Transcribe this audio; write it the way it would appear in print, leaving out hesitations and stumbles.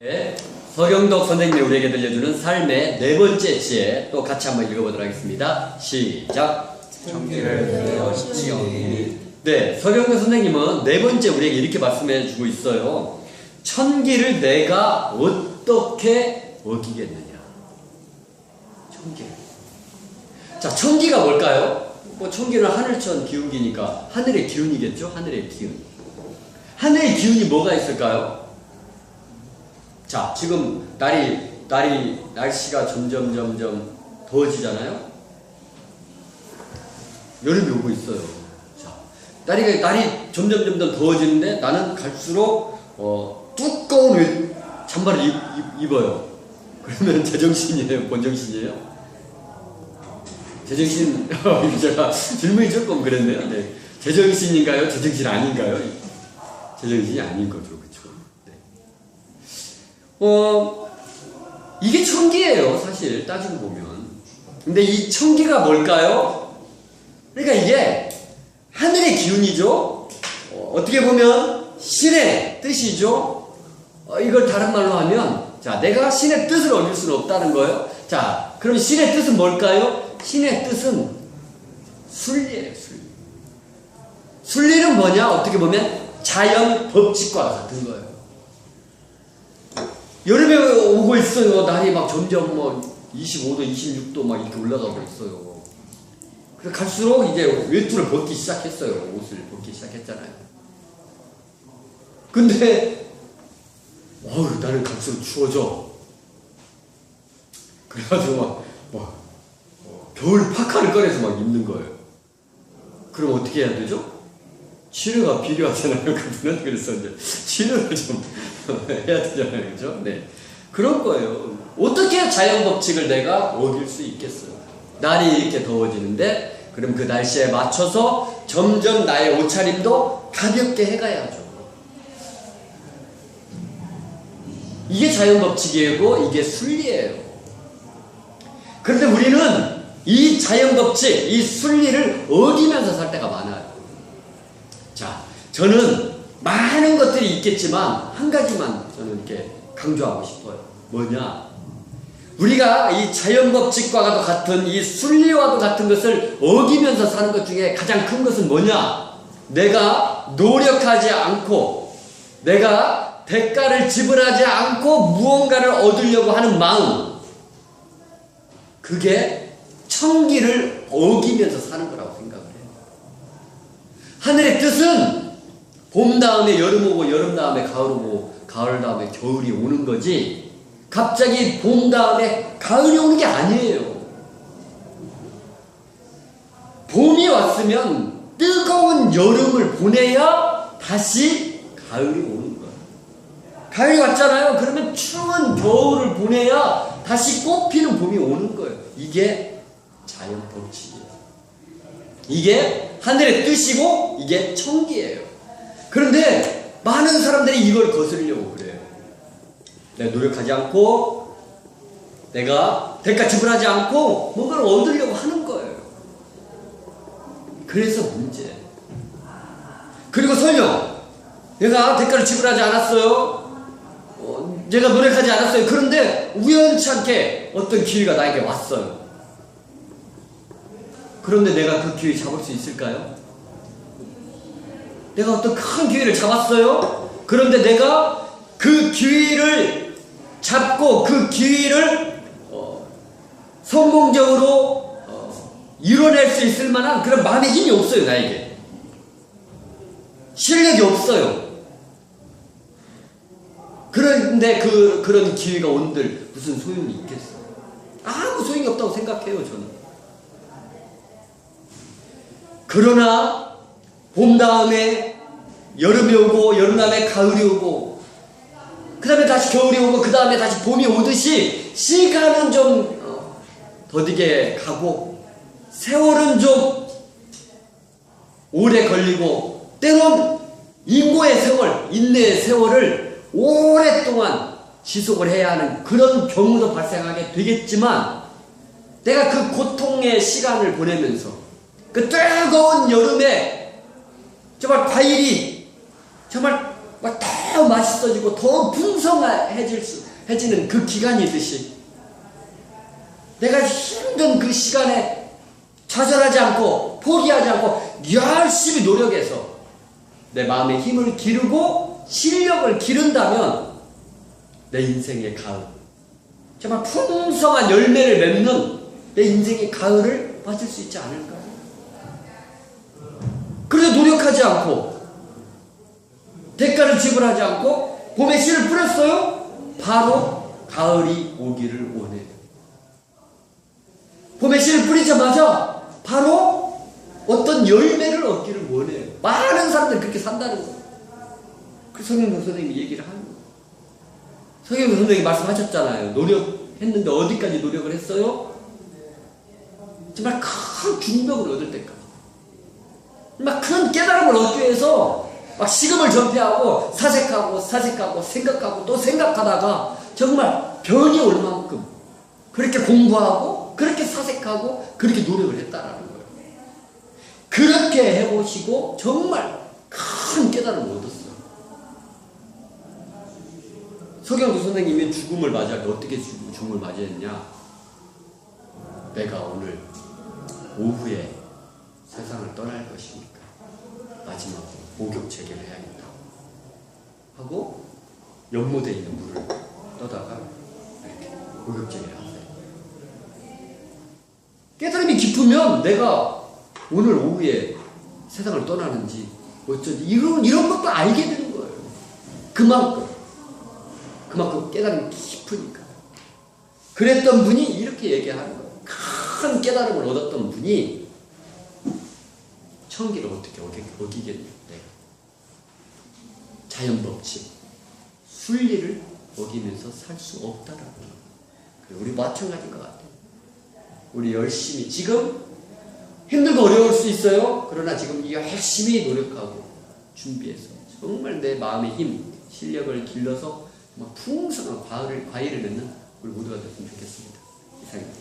네, 서경덕 선생님이 우리에게 들려주는 삶의 네 번째 지혜 또 같이 한번 읽어보도록 하겠습니다. 시작. 청기를 내어시지요. 네, 서경덕 선생님은 네 번째 우리에게 이렇게 말씀해 주고 있어요. 천기를 내가 어떻게 어기겠느냐. 천기를. 자, 천기가 뭘까요? 뭐 천기는 하늘천 기운기니까 하늘의 기운이겠죠? 하늘의 기운. 하늘의 기운이 뭐가 있을까요? 자, 지금 날씨가 점점 더워지잖아요? 여름이 오고 있어요. 자, 날이 점점 더워지는데 나는 갈수록, 두꺼운 잠바를 입어요. 그러면 제정신이에요? 본정신이에요? 제정신, 제가 질문이 조금 그랬네요. 네. 제정신인가요? 제정신 아닌가요? 제정신이 아닌 거죠. 그쵸? 네. 이게 천기예요, 사실 따지고 보면. 근데 이 천기가 뭘까요? 그러니까 이게 하늘의 기운이죠. 어떻게 보면 신의 뜻이죠. 이걸 다른 말로 하면, 자, 내가 신의 뜻을 어길 수는 없다는 거예요. 자, 그럼 신의 뜻은 뭘까요? 신의 뜻은 순리예요, 순리. 순리는 뭐냐? 어떻게 보면 자연 법칙과 같은 거예요. 여름에 오고 있어요. 날이 막 점점 25도, 26도 막 이렇게 올라가고 있어요. 그래서 갈수록 이제 외투를 벗기 시작했어요. 옷을 벗기 시작했잖아요. 근데, 나는 갈수록 추워져. 그래가지고 겨울 파카를 꺼내서 막 입는 거예요. 그럼 어떻게 해야 되죠? 치료가 필요하잖아요, 그분은. 그래서 이제 치료를 좀 해야 되잖아요, 그죠? 네. 그런 거예요. 어떻게 자연 법칙을 내가 어길 수 있겠어요? 날이 이렇게 더워지는데, 그럼 그 날씨에 맞춰서 점점 나의 옷차림도 가볍게 해가야죠. 이게 자연 법칙이고, 이게 순리예요. 그런데 우리는 이 자연 법칙, 이 순리를 어기면서 살 때가 많아요. 자, 저는 많은 것들이 있겠지만 한 가지만 저는 이렇게 강조하고 싶어요. 뭐냐? 우리가 이 자연 법칙과도 같은 이 순리와도 같은 것을 어기면서 사는 것 중에 가장 큰 것은 뭐냐? 내가 노력하지 않고, 내가 대가를 지불하지 않고 무언가를 얻으려고 하는 마음, 그게 천기를 어기면서 사는 거라고 생각을 해요. 하늘의 뜻은 봄 다음에 여름 오고, 여름 다음에 가을 오고, 가을 다음에 겨울이 오는 거지, 갑자기 봄 다음에 가을이 오는 게 아니에요. 봄이 왔으면 뜨거운 여름을 보내야 다시 가을이 오는 거예요. 가을이 왔잖아요. 그러면 추운 겨울을 보내야 다시 꽃피는 봄이 오는 거예요. 이게 자연 법칙이에요. 이게 하늘의 뜻이고, 이게 천기예요. 그런데 많은 사람들이 이걸 거스르려고 그래요. 내가 노력하지 않고, 내가 대가 지불하지 않고 뭔가를 얻으려고 하는 거예요. 그래서 문제예요. 그리고 설령 내가 대가를 지불하지 않았어요. 내가 노력하지 않았어요. 그런데 우연치 않게 어떤 기회가 나에게 왔어요. 그런데 내가 그 기회 잡을 수 있을까요? 내가 어떤 큰 기회를 잡았어요. 그런데 내가 그 기회를 잡고 그 기회를 성공적으로 이뤄낼 수 있을 만한 그런 마음의 힘이 없어요, 나에게. 실력이 없어요. 그런데 그런 기회가 온들 무슨 소용이 있겠어요? 아무 소용이 없다고 생각해요, 저는. 그러나 봄 다음에 여름이 오고, 여름 다음에 가을이 오고, 그 다음에 다시 겨울이 오고, 그 다음에 다시 봄이 오듯이 시간은 좀 더디게 가고, 세월은 좀 오래 걸리고, 때론 인고의 세월, 인내의 세월을 오랫동안 지속을 해야 하는 그런 경우도 발생하게 되겠지만, 내가 그 고통의 시간을 보내면서 그 뜨거운 여름에 정말 과일이 정말 막 더 맛있어지고 더 풍성해지는 그 기간이 있듯이 내가 힘든 그 시간에 좌절하지 않고 포기하지 않고 열심히 노력해서 내 마음의 힘을 기르고 실력을 기른다면 내 인생의 가을, 정말 풍성한 열매를 맺는 내 인생의 가을을 맞을 수 있지 않을까? 그런데 노력하지 않고 대가를 지불하지 않고 봄에 씨를 뿌렸어요? 바로 가을이 오기를 원해요. 봄에 씨를 뿌리자마자 바로 어떤 열매를 얻기를 원해요. 많은 사람들이 그렇게 산다는 거예요. 그 성경도 선생님이 얘기를 하는 거예요. 성경도 선생님이 말씀하셨잖아요. 노력했는데 어디까지 노력을 했어요? 정말 큰 중병을 얻을 때까지. 막 큰 깨달음을 얻기 위해서 막 식음을 전폐하고 사색하고 생각하고 또 생각하다가 정말 병이 올 만큼 그렇게 공부하고 그렇게 사색하고 그렇게 노력을 했다라는 거예요. 그렇게 해보시고 정말 큰 깨달음을 얻었어요. 서경도 선생님이 죽음을 맞이할 때 어떻게 죽음을 맞이했냐? 내가 오늘 오후에 세상을 떠날 것이니까 마지막으로 목욕 제기를 해야겠다 하고 연못에 있는 물을 떠다가 이렇게 목욕 제기를 하세요. 깨달음이 깊으면 내가 오늘 오후에 세상을 떠나는지 어쩐지 이런 것도 알게 되는 거예요. 그만큼 깨달음이 깊으니까. 그랬던 분이 이렇게 얘기하는 거예요. 큰 깨달음을 얻었던 분이 천기를 어떻게 어기겠냐. 자연법칙, 순리를 어기면서 살 수 없다라는 거예요. 우리 마찬가지인 것 같아요. 우리 열심히, 지금 힘들고 어려울 수 있어요. 그러나 지금 열심히 노력하고 준비해서 정말 내 마음의 힘, 실력을 길러서 풍성한 과일을 맺는 우리 모두가 됐으면 좋겠습니다. 이상입니다.